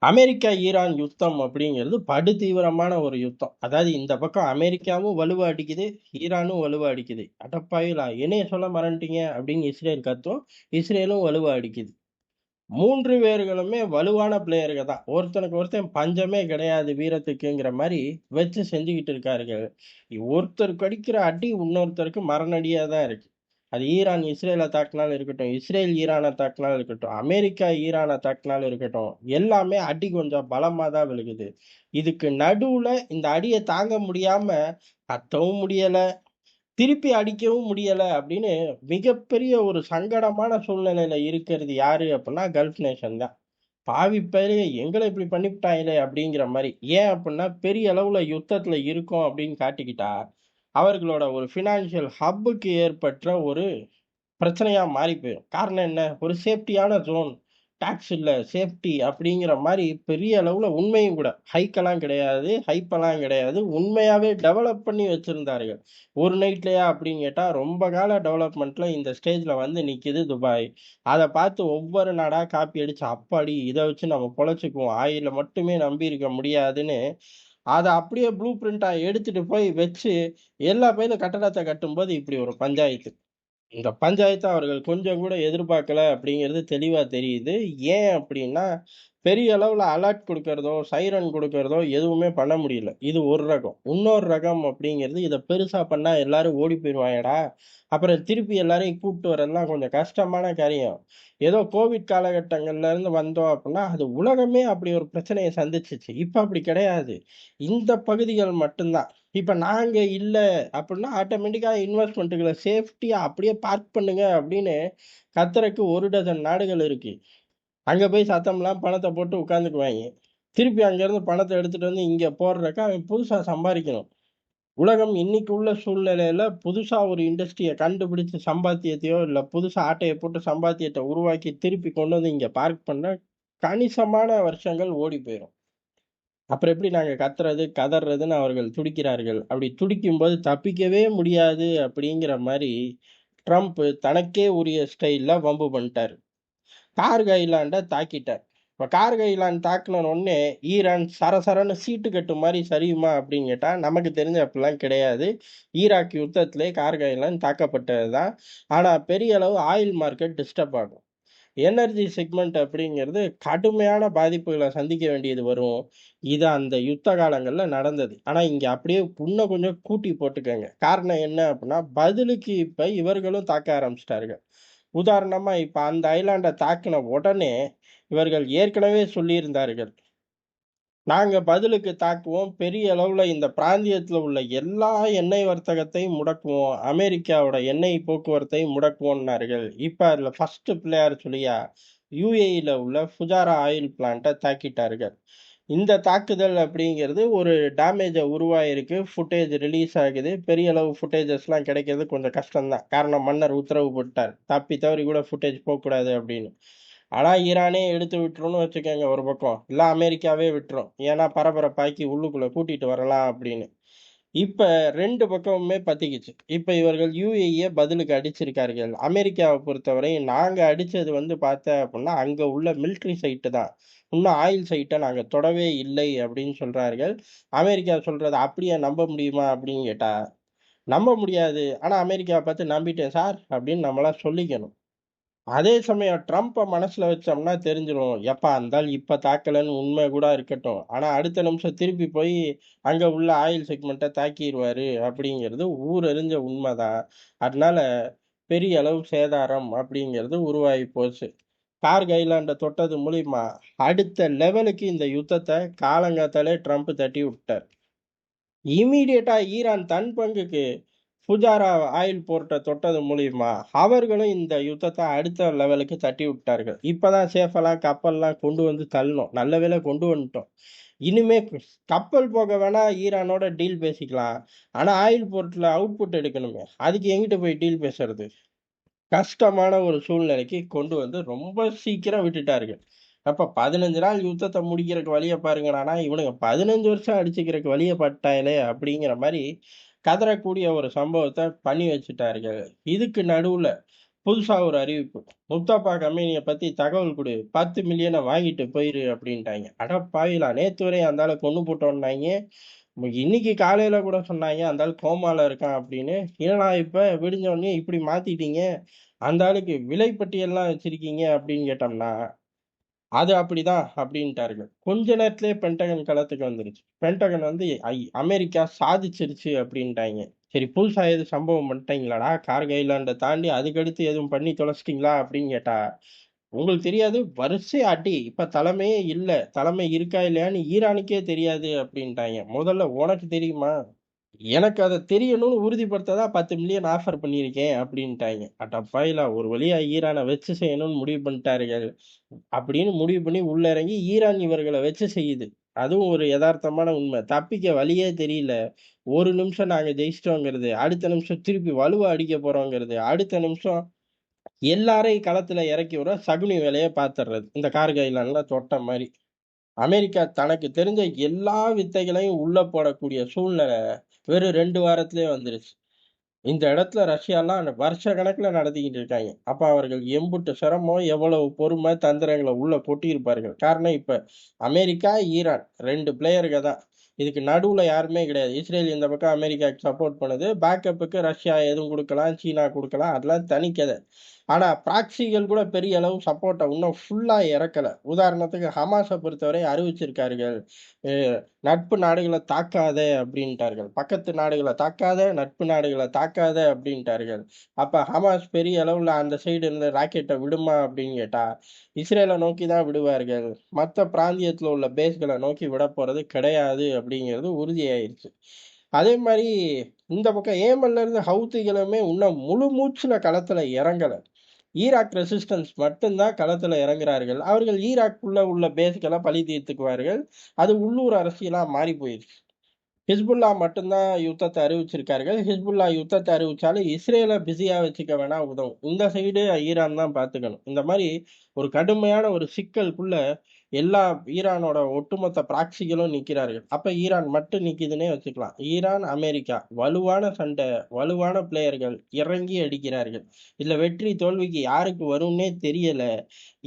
America, Iran யுத்தம் அப்படிங்கிறது படுதீவிரமான ஒரு யுத்தம். அதாவது இந்த பக்கம் அமெரிக்காவும் வலுவா அடிக்குது, ஈரானும் வலுவா அடிக்குது. "அடப்பாவிகளா! என்னைய சொல்ல மறந்துட்டீங்க" அப்படின்னு இஸ்ரேல் கத்தும். இஸ்ரேலும் வலுவா அடிக்குது. 3 பேர்களுமே வலுவான பிளேயர்க தான். ஒருத்தனுக்கு ஒருத்தன் பஞ்சமே கிடையாது வீரத்துக்குங்கிற மாரி வச்சு செஞ்சுகிட்டு இருக்கார்கள். ஒருத்தருக்கு அடிக்கிற அடி இன்னொருத்தருக்கு மரணஅடியா தான் இருக்கு. அது ஈரான் இஸ்ரேல தாக்குனாலும் இருக்கட்டும், இஸ்ரேல் ஈரான தாக்குனாலும் இருக்கட்டும், அமெரிக்கா ஈரான தாக்குனாலும் இருக்கட்டும், எல்லாமே அடி கொஞ்சம் பலமா தான் விழுகுது. இதுக்கு நடுவுல இந்த அடிய தாங்க முடியாம கத்தவும் முடியல, திருப்பி அடிக்கவும் முடியல அப்படின்னு மிகப்பெரிய ஒரு சங்கடமான சூழ்நிலையில இருக்கிறது யாரு அப்படின்னா கல்ஃப் நேஷன் தான். பாவி பயலுக எங்கள இப்படி பண்ணிப்புட்டாங்களே அப்படிங்கிற மாரி. ஏன் அப்படின்னா பெரிய அளவுல யுத்தத்துல இருக்கோம் அப்படின்னு காட்டிக்கிட்டா, அவர்களோட ஒரு ஃபினான்ஷியல் ஹப்புக்கு ஏற்பட்ட ஒரு பிரச்சனையா மாறி போயிரும். காரணம் என்ன? ஒரு சேஃப்டியான ஜோன். டாக்ஸ் இல்ல, சேஃப்டி அப்படிங்கிற மாரி பெரிய அளவுல உண்மையும் கூட. ஹைக்கெல்லாம் கிடையாது, ஹைப்பெல்லாம் கிடையாது. உண்மையாவே டெவலப் பண்ணி வச்சிருந்தார்கள். ஒரு நைட்லயா அப்படின்னு கேட்டா, ரொம்ப கால டெவலப்மென்ட்ல இந்த ஸ்டேஜ்ல வந்து நிக்குது துபாய். அத பார்த்து ஒவ்வொரு நாடா காப்பி அடிச்சு, அப்பாடி! இத வச்சு நம்ம பொழச்சுக்குவோம். ஆயில மட்டுமே நம்பி இருக்க முடியாதுன்னு, அத அப்படியே ப்ளூ பிரிண்டா எடுத்துட்டு போய் வச்சு, எல்லா பேரும் கட்டடத்த கட்டும்போது இப்படி ஒரு பஞ்சாயத்து. இந்த பஞ்சாயத்த அவர்கள் கொஞ்சம் கூட எதிர்பார்க்கல அப்படிங்கிறது தெளிவா தெரியுது. ஏன் அப்படின்னா, பெரிய அளவுல அலர்ட் குடுக்கிறதோ, சைரன் குடுக்கிறதோ எதுவுமே பண்ண முடியல. இது ஒரு ரகம். இன்னொரு ரகம் அப்படிங்கிறது, இத பெருசா பண்ணா எல்லாரும் ஓடி போயிருவாங்கடா. அப்புறம் திருப்பி எல்லாரையும் கூப்பிட்டு வரதெல்லாம் கொஞ்சம் கஷ்டமான காரியம். ஏதோ கோவிட் காலகட்டங்கள்ல இருந்து வந்தோம் அப்படின்னா, அது உலகமே அப்படி ஒரு பிரச்சனைய சந்திச்சுச்சு. இப்ப அப்படி கிடையாது. இந்த பகுதிகள் மட்டும் தான். இப்ப நாங்க இல்ல அப்புட்ன்னா, ஆட்டோமேட்டிக்கா இன்வெஸ்ட்மென்ட்‌கள சேஃப்டியா அப்படியே பார்க் பண்ணுங்க அப்படின்னு கத்துறக்கு 1 டஜன் நாடுகள் இருக்கு. அங்க போய் சத்தமில்லாம பணத்த போட்டு உட்கார்ந்துக்குவாய்ங்க. திருப்பி அங்கருந்து பணத்த எடுத்துட்டு வந்து இங்க போடுறக்கு அவன் புதுசா சம்பாரிக்கணும். உலகம் இன்னைக்கு உள்ள சூழ்நிலையில புதுசா ஒரு இண்டஸ்ட்ரிய கண்டுபிடிச்சு சம்பாத்தியத்தையோ, இல்ல புதுசா ஆட்டைய போட்டு சம்பாத்தியத்த உருவாக்கி திருப்பி கொண்டு வந்து இங்க பார்க் பண்ணா, கணிசமான வருஷங்கள் ஓடிப் போயிரும். அப்புறம் எப்படி நாங்க கத்துறது, கதர்றதுன்னு அவர்கள் துடிக்கிறார்கள். அப்படி துடிக்கும்போது தப்பிக்கவே முடியாது அப்படிங்கிற மாரி, ட்ரம்ப் தனக்கே உரிய ஸ்டைல்ல வம்பு பண்ணிட்டாரு. கார்க் ஐலாண்ட தாக்கிட்டார். இப்ப கார்க் ஐலாண்ட் தாக்குன உடனே ஈரான் சரசரன்னு சீட்டு கட்டு மாரி சரியுமா அப்படின்னு கேட்டா, நமக்கு தெரிஞ்சு அப்படிலாம் கிடையாது. ஈராக் யுத்தத்திலே கார்க் ஐலாண்ட் தாக்கப்பட்டது தான். ஆனா பெரிய அளவு ஆயில் மார்க்கெட் டிஸ்டர்ப் ஆகும். எனர்ஜி செக்மெண்ட் அப்படிங்கிறது கடுமையான பாதிப்புகள சந்திக்க வேண்டியது வரும். இது அந்த யுத்த காலங்கள்ல நடந்தது. ஆனா, இங்க அப்படியே இன்னும் கொஞ்சம் கூட்டி போட்டுக்கங்க. காரணம் என்ன அப்படின்னா, பதிலுக்கு இப்ப இவர்களும் தாக்க ஆரம்பிச்சுட்டார்கள். உதாரணமா, இப்ப அந்த ஐலேண்ட தாக்குன உடனே, இவர்கள் ஏற்கனவே சொல்லியிருந்தார்கள். நாங்க பதிலுக்கு தாக்குவோம். பெரிய அளவுல இந்த பிராந்தியத்தில உள்ள எல்லா எண்ணெய் வர்த்தகத்தையும் முடக்குவோம். அமெரிக்காவோட எண்ணெய் போக்குவரத்தையும் முடக்குவோம்னார்கள். இப்ப அதுல ஃபர்ஸ்ட் பிளேயர் சொல்லியா, UAEல உள்ள ஃபுஜாரா ஆயில் பிளான்ட்ட தாக்கிட்டார்கள். இந்த தாக்குதல் அப்படிங்கிறது ஒரு டேமேஜ உருவாகியிருக்கு. ஃபுட்டேஜ் ரிலீஸ் ஆகுது. பெரிய அளவு ஃபுட்டேஜஸ்லாம் கிடைக்கிறது கொஞ்சம் கஷ்டம் தான். காரணம் மன்னர் உத்தரவு போட்டார். தப்பி தவறி கூட ஃபுட்டேஜ் போக்கூடாது அப்படின்னு. ஆனா, ஈரானே எடுத்து விட்டுரும்னு வச்சுக்கங்க ஒரு பக்கம். இல்ல அமெரிக்காவே விட்டுரும். ஏன்னா பரபரப்பாக்கி உள்ளுக்குள்ள கூட்டிட்டு வரலாம் அப்படின்னு. இப்ப 2 பக்கமுமே பத்திக்கிச்சு. இப்ப இவர்கள் UAE பதிலுக்கு அடிச்சிருக்கார்கள். அமெரிக்காவ பொறுத்தவரை நாங்க அடிச்சது வந்து பாத்த அப்படின்னா, அங்க உள்ள மிலிட்டரி சைட் தான். இன்னும் ஆயில் சைட்ட நாங்க தொடவே இல்லை அப்படின்னு சொல்றார்கள். அமெரிக்கா சொல்றத அப்படியே நம்ப முடியுமா அப்படின்னு கேட்டா, நம்ப முடியாது. ஆனா அமெரிக்காவ பாத்து நம்பிட்டேன் சார் அப்படின்னு நம்மலாம் சொல்லிக்கணும். அதே சமயம் ட்ரம்ப மனசுல வச்சோம்னா தெரிஞ்சிரும். எப்பா அந்த ஆள் இப்ப தாக்கலன்னு உண்மை கூட இருக்கட்டும். ஆனா அடுத்த நிமிஷம் திருப்பி போய் அங்க உள்ள ஆயில் செக்மெண்ட்ட தாக்கிருவாரு அப்படிங்கிறது ஊரறிஞ்ச உண்மைதான். அதனால பெரிய அளவு சேதாரம் அப்படிங்கிறது உருவாகி போச்சு. கார்க் ஐலாண்ட தொட்டது மூலியமா அடுத்த லெவலுக்கு இந்த யுத்தத்த காலங்காத்தாலே ட்ரம்ப் தட்டி விட்டார். இம்மீடியட்டா ஈரான் தன் பங்குக்கு ஃபுஜாரா ஆயில் போர்ட்ட தொட்டது மூலியமா, அவர்களும் இந்த யுத்தத்த அடுத்த லெவலுக்கு தட்டி விட்டார்கள். இப்பதான் சேஃபெல்லாம் கப்பல்லாம் கொண்டு வந்து தள்ளினோம். நல்ல வேளை கொண்டு வந்துட்டோம். இனிமே கப்பல் போக வேணா ஈரானோட டீல் பேசிக்கலாம். ஆனா ஆயில் போர்ட்ல அவுட்புட் எடுக்கணுமே. அதுக்கு எங்கிட்டு போய் டீல் பேசுறது? கஷ்டமான ஒரு சூழ்நிலைக்கு கொண்டு வந்து ரொம்ப சீக்கிரம் விட்டுட்டார்கள். அப்ப 15 நாள் யுத்தத்த முடிக்கிறக்கு வழிய பாருங்கடான்னா, இவனுங்க 15 வருஷம் அடிச்சுக்கிறக்கு வழிய பாத்துட்டாங்களே! அப்படிங்கிற மாரி கதறக்கூடிய ஒரு சம்பவத்த பண்ணி வச்சுட்டார்கள். இதுக்கு நடுவுல புதுசா ஒரு அறிவிப்பு. முஸ்தபா கம்பெனிய பத்தி தகவல் குடு. 10 மில்லியன வாங்கிட்டு போயிரு அப்டின்ட்டாய்ங்க. அட பாவிகளா! நேத்து வரையும் அந்த ஆள கொன்னு போட்டோம்னாய்ங்க. இன்னைக்கு காலையில கூட சொன்னாய்ங்க, அந்த ஆள் கோமால இருக்கான் அப்படின்னு. என்னடா இப்ப விடிஞ்ச உடனே இப்படி மாத்திட்டீங்க? அந்த ஆளுக்கு விலை பட்டியல்லாம் வச்சிருக்கீங்க அப்படின்னு கேட்டோம்னா, அது அப்படிதான் அப்படின்ட்டார்கள். கொஞ்ச நேரத்திலேயே பென்டகன் களத்துக்கு வந்துருச்சு. பென்டகன் வந்து அமெரிக்கா சாதிச்சிருச்சு அப்படின்ட்டாய்ங்க. சரி புதுசா எதுவும் சம்பவம் பண்ணிட்டீங்களாடா? கார்கி ஐலாண்ட தாண்டி அதுக்கடுத்து எதுவும் பண்ணி தொலைச்சிட்டீங்களா? அப்படின்னு கேட்டா, உங்களுக்கு தெரியாது வரிசை அடி. இப்ப தலைமையே இல்ல. தலைமை இருக்கா இல்லையான்னு ஈரானுக்கே தெரியாது அப்படின்ட்டாய்ங்க. முதல்ல உனக்கு தெரியுமா? எனக்கு அத தெரியணும்னு உறுதிப்படுத்த தான் 10 மில்லியன் ஆஃபர் பண்ணியிருக்கேன் அப்டின்ட்டாய்ங்க. அடப்பாவிகளா! ஒரு வழியா ஈரான வச்சு செய்யணும்னு முடிவு பண்ணிட்டார்கள். அப்படின்னு முடிவு பண்ணி உள்ள இறங்கி ஈரான் இவர்கள வச்சு செய்யுது. அதுவும் ஒரு எதார்த்தமான உண்ம. தப்பிக்க வழியே தெரியல. ஒரு நிமிஷம் நாங்க ஜெயிச்சிட்டோங்கிறது, அடுத்த நிமிஷம் திருப்பி வலுவா அடிக்க போறோங்கிறது, அடுத்த நிமிஷம் எல்லாரையும் களத்துல இறக்கி விட சகுனி வேலைய பார்த்துர்றது. இந்த கார்கில்ல தொட்ட மாரி. அமெரிக்கா தனக்கு தெரிஞ்ச எல்லா வித்தைகளையும் உள்ள போடக்கூடிய சூழ்நிலை வெறும் 2 வாரத்திலேயே வந்துருச்சு. இந்த இடத்துல ரஷ்யாலாம் வருஷ கணக்குல நடத்திக்கிட்டு இருக்காங்க. அப்ப அவர்கள் எம்புட்டு சிரமம், எவ்வளவு பொறுமை, தந்திரங்கள உள்ள கொட்டியிருப்பார்கள். காரணம் இப்ப அமெரிக்கா, ஈரான் 2 பிளேயருங்க தான். இதுக்கு நடுவுல யாருமே கிடையாது. இஸ்ரேல் இந்த பக்கம் அமெரிக்காவுக்கு சப்போர்ட் பண்ணுது. பேக்கப்புக்கு ரஷ்யா எதுவும் குடுக்கலாம், சீனா குடுக்கலாம். அதெல்லாம் தனி கதை. ஆனா ப்ராக்ஸிகள் கூட பெரிய அளவு சப்போர்ட்ட இன்னும் ஃபுல்லா இறக்கல. உதாரணத்துக்கு ஹமாஸ பொறுத்தவரை அறிவிச்சிருக்கார்கள். அ நட்பு நாடுகள தாக்காத அப்படின்ட்டார்கள். பக்கத்து நாடுகள தாக்காத, நட்பு நாடுகள தாக்காத அப்படின்ட்டார்கள். அப்ப ஹமாஸ் பெரிய அளவுல அந்த சைடு இருந்து ராக்கெட்ட விடுமா அப்படின்னு கேட்டா, இஸ்ரேல நோக்கி தான் விடுவார்கள். மத்த பிராந்தியத்துல உள்ள பேஸ்கள நோக்கி விடப்போறது கிடையாது அப்படிங்கிறது உறுதியாயிருச்சு. அதே மாரி இந்த பக்கம் ஏமன்ல இருந்து ஹவுத்திகளுமே இன்னும் முழு மூச்சுல களத்துல இறங்கல. ஈராக் ரெசிஸ்டன்ஸ் மட்டும் தான் களத்துல இறங்குறார்கள். அவர்கள் ஈராக்குள்ள உள்ள பேஸ்கள பழி தீர்த்துக்குவார்கள். அது உள்ளூர் அரசியலா மாறி போயிருச்சு. ஹிஸ்புல்லா மட்டும் தான் யுத்தத்த அறிவிச்சிருக்கார்கள். ஹிஸ்புல்லா யுத்தத்த அறிவிச்சாலும் இஸ்ரேல பிஸியா வச்சுக்க வேணா உதவும். இந்த சைடு ஈரான் தான் பார்த்துக்கணும். இந்த மாரி ஒரு கடுமையான ஒரு சிக்கலுக்குள்ள எல்லா ஈரானோட ஒட்டுமொத்த ப்ராக்ஸிகளும் நிக்கிறார்கள். அப்ப ஈரான் மட்டும் நிக்குதுன்னே வச்சுக்கலாம். ஈரான், அமெரிக்கா வலுவான சண்டை, வலுவான பிளேயர்கள் இறங்கி அடிக்கிறார்கள். இதுல வெற்றி, தோல்விக்கு யாருக்கு வரும்னே தெரியல.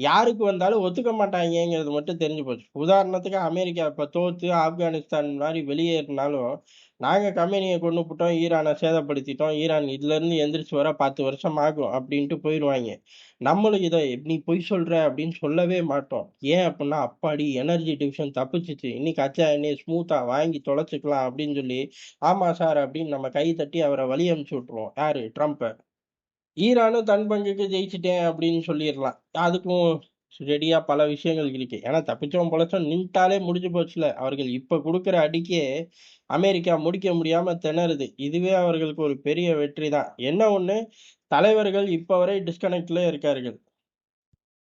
யாருக்கு வந்தாலும் ஒத்துக்க மாட்டாய்ங்கங்கிறது மட்டும் தெரிஞ்சு போச்சு. உதாரணத்துக்கு அமெரிக்கா இப்ப தோத்து ஆப்கானிஸ்தான் மாரி வெளியேறினாலும், நாங்க கம்பெனிய கொன்னு புட்டோம், ஈரான சேதப்படுத்திட்டோம், ஈரான் இதுலருந்து எந்திரிச்சு வர 10 வருஷம் ஆகும் அப்டின்ட்டு போயிருவாய்ங்க. நம்மளும் இத "நீ பொய் சொல்ற" அப்படின்னு சொல்லவே மாட்டோம். ஏன் அப்புட்ன்னா, அப்பாடி எனர்ஜி டிவிஷன் தப்பிச்சுச்சு. இன்னைக்கு கச்சா எண்ணெய ஸ்மூத்தா வாங்கி தொலைச்சுக்கலாம் அப்படின்னு சொல்லி, "ஆமா சார்" அப்படின்னு நம்ம கை தட்டி அவர வழி அனுப்பிச்சு விட்டுருவோம். யாரு? ட்ரம்ப. ஈரானும் தன் பங்குக்கு ஜெயிச்சுட்டேன் அப்படின்னு சொல்லிறலாம். அதுக்கும் ரெடியா பல விஷயங்கள் இருக்கு. ஏன்னா தப்பிச்சோம் பொழச்சோம் நின்ட்டாலே முடிஞ்சு போச்சுல்ல. அவர்கள் இப்ப குடுக்குற அடிக்கே அமெரிக்கா முடிக்க முடியாம திணறுது. இதுவே அவர்களுக்கு ஒரு பெரிய வெற்றி தான். என்ன ஒண்ணு, தலைவர்கள் இப்ப வரை டிஸ்கனெக்ட்ல இருக்கார்கள்.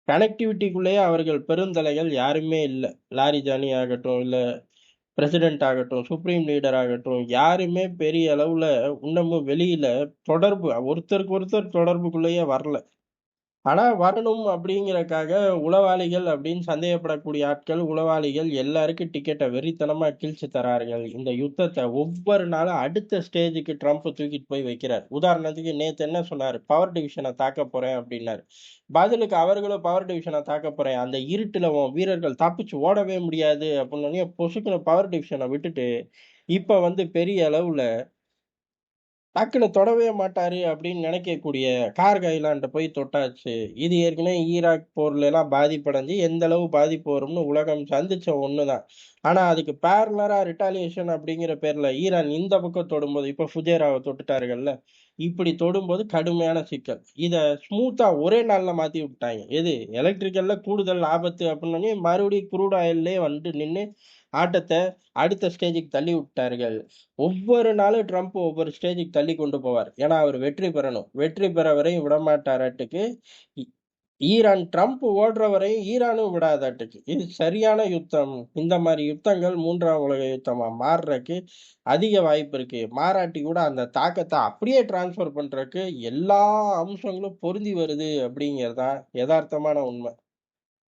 கனெக்டிவிட்டிக்குள்ளேயே அவர்கள் பெருந்தலைகள் யாருமே இல்ல. லாரிஜானி ஆகட்டும், இல்ல பிரசிடென்ட் ஆகட்டும், சுப்ரீம் லீடர் ஆகட்டும், யாருமே பெரிய அளவுல இன்னமும் வெளியில தொடர்பு ஒருத்தருக்கு ஒருத்தர் தொடர்புக்குள்ளேயே வரல. ஆனா வரணும் அப்படிங்கிறக்காக உளவாளிகள் அப்படின்னு சந்தேகப்படக்கூடிய ஆட்கள், உளவாளிகள் எல்லாருக்கும் டிக்கெட்ட வெறித்தனமா கிழிச்சு தரார்கள். இந்த யுத்தத்த ஒவ்வொரு நாளும் அடுத்த ஸ்டேஜுக்கு ட்ரம்ப் தூக்கிட்டு போய் வைக்கிறார். உதாரணத்துக்கு நேத்து என்ன சொன்னாரு? பவர் டிவிஷன தாக்கப் போறேன் அப்படின்னாரு. பதிலுக்கு அவர்களும் பவர் டிவிஷன தாக்கப் போறேன். அந்த இருட்டுல உன் வீரர்கள் தப்பிச்சு ஓடவே முடியாது அப்படின்னோனே பொசுக்குன்னு பவர் டிவிஷன விட்டுட்டு, இப்ப வந்து பெரிய அளவுல டக்குனு தொடவே மாட்டாரு அப்படின்னு நினைக்கக்கூடிய கார்க் ஐலாண்ட போய் தொட்டாச்சு. இது ஏற்கனவே ஈராக் போர்ல எல்லாம் பாதிப்படைஞ்சு எந்த அளவு பாதிப்பு வரும்னு உலகம் சந்திச்ச ஒண்ணுதான். ஆனா அதுக்கு பேரலரா ரிட்டாலியேஷன் அப்படிங்கிற பேர்ல ஈரான் இந்த பக்கம் தொடும்போது, இப்ப ஃபுஜேராவ தொட்டுட்டார்கள்ல. இப்படி தொடும்போது கடுமையான சிக்கல். இத ஸ்மூத்தா ஒரே நாள்ல மாத்தி விட்டாய்ங்க. எது? எலக்ட்ரிக்கல்ல கூடுதல் ஆபத்து அப்படின்னோனே மறுபடியும் க்ரூட் ஆயில்லயே வந்து நின்னு ஆட்டத்த அடுத்த ஸ்டேஜுக்கு தள்ளி விட்டார்கள். ஒவ்வொரு நாளும் ட்ரம்ப் ஒவ்வொரு ஸ்டேஜுக்கு தள்ளி கொண்டு போவார். ஏன்னா அவர் வெற்றி பெறணும். வெற்றி பெற வரையும் விடமாட்டாராட்டுக்கு. இ ஈரான் ட்ரம்ப் ஓடுற வரையும் ஈரானும் விடாதாட்டுக்கு. இது சரியான யுத்தம். இந்த மாரி யுத்தங்கள் 3ஆம் உலக யுத்தமா மாறுறக்கு அதிக வாய்ப்பு இருக்கு. மாறாட்டி கூட அந்த தாக்கத்த அப்படியே டிரான்ஸ்ஃபர் பண்றக்கு எல்லா அம்சங்களும் பொருந்தி வருது அப்படிங்கிறது தான் எதார்த்தமான உண்ம.